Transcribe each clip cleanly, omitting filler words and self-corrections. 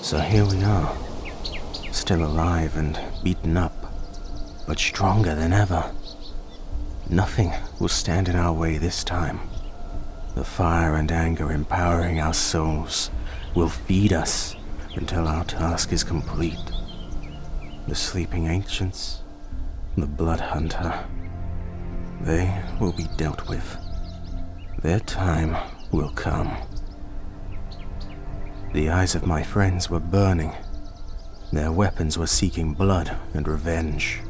So here we are, still alive and beaten up, but stronger than ever. Nothing will stand in our way this time. The fire and anger empowering our souls will feed us until our task is complete. The sleeping ancients, the blood hunter, they will be dealt with. Their time will come. The eyes of my friends were burning. Their weapons were seeking blood and revenge.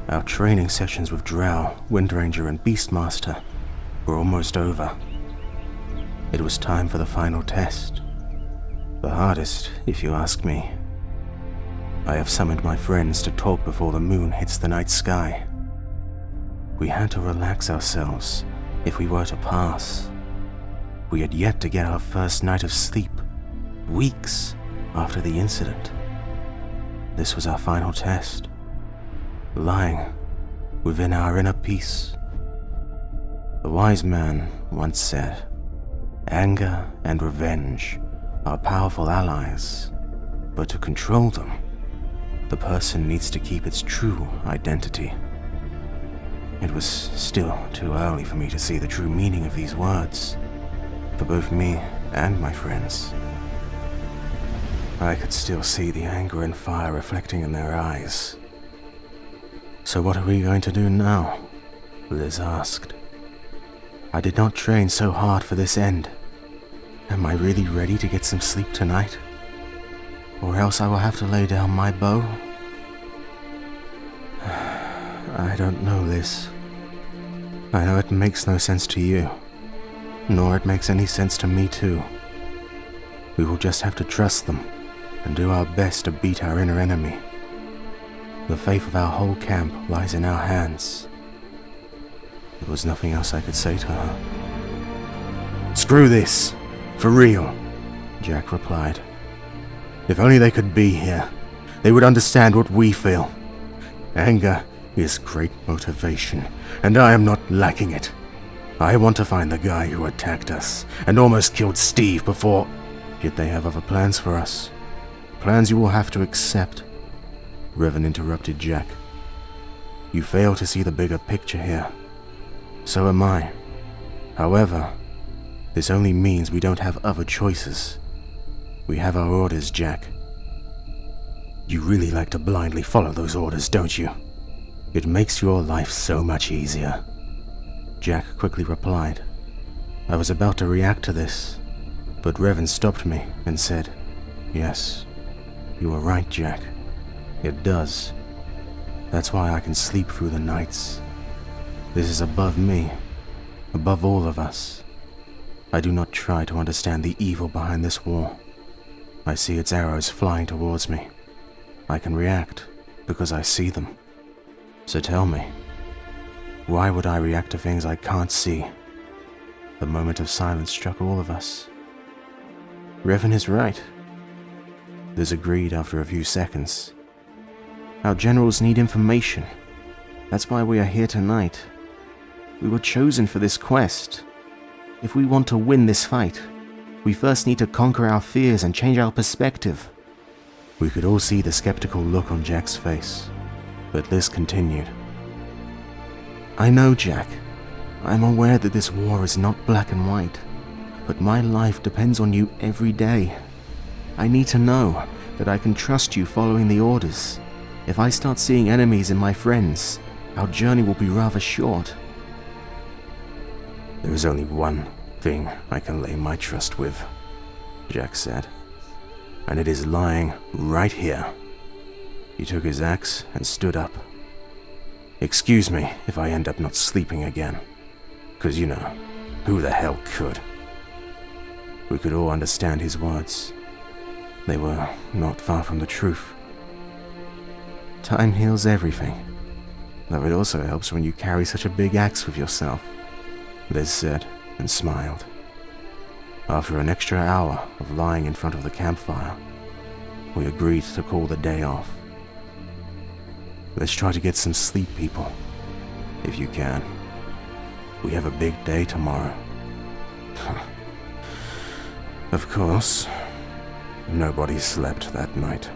Our training sessions with Drow, Windranger, and Beastmaster were almost over. It was time for the final test. The hardest, if you ask me. I have summoned my friends to talk before the moon hits the night sky. We had to relax ourselves if we were to pass. We had yet to get our first night of sleep, weeks after the incident. This was our final test, lying within our inner peace. The wise man once said, "Anger and revenge are powerful allies, but to control them, the person needs to keep its true identity." It was still too early for me to see the true meaning of these words, for both me and my friends. I could still see the anger and fire reflecting in their eyes. "So what are we going to do now?" Liz asked. "I did not train so hard for this end. Am I really ready to get some sleep tonight? Or else I will have to lay down my bow?" "I don't know, Liz. I know it makes no sense to you, nor it makes any sense to me too. We will just have to trust them and do our best to beat our inner enemy. The fate of our whole camp lies in our hands." There was nothing else I could say to her. "Screw this, for real," Jack replied. "If only they could be here, they would understand what we feel. Anger is great motivation, and I am not lacking it. I want to find the guy who attacked us and almost killed Steve before..." "Yet they have other plans for us. Plans you will have to accept," Revan interrupted Jack. "You fail to see the bigger picture here. So am I. However, this only means we don't have other choices. We have our orders, Jack. You really like to blindly follow those orders, don't you? It makes your life so much easier," Jack quickly replied. I was about to react to this, but Revan stopped me and said, "Yes, you are right, Jack. It does. That's why I can sleep through the nights. This is above me, above all of us. I do not try to understand the evil behind this war. I see its arrows flying towards me. I can react because I see them. So tell me, why would I react to things I can't see?" The moment of silence struck all of us. Revan is right, Liz agreed after a few seconds. "Our generals need information. That's why we are here tonight. We were chosen for this quest. If we want to win this fight, we first need to conquer our fears and change our perspective." We could all see the skeptical look on Jack's face, but Liz continued. "I know, Jack. I'm aware that this war is not black and white, but my life depends on you every day. I need to know that I can trust you following the orders. If I start seeing enemies in my friends, our journey will be rather short." "There is only one thing I can lay my trust with," Jack said, "and it is lying right here." He took his axe and stood up. "Excuse me if I end up not sleeping again, 'cause you know, who the hell could?" We could all understand his words. They were not far from the truth. Time heals everything, though it also helps when you carry such a big axe with yourself, Liz said and smiled. After an extra hour of lying in front of the campfire, we agreed to call the day off. "Let's try to get some sleep, people, if you can. We have a big day tomorrow." "Of course. Nobody slept that night.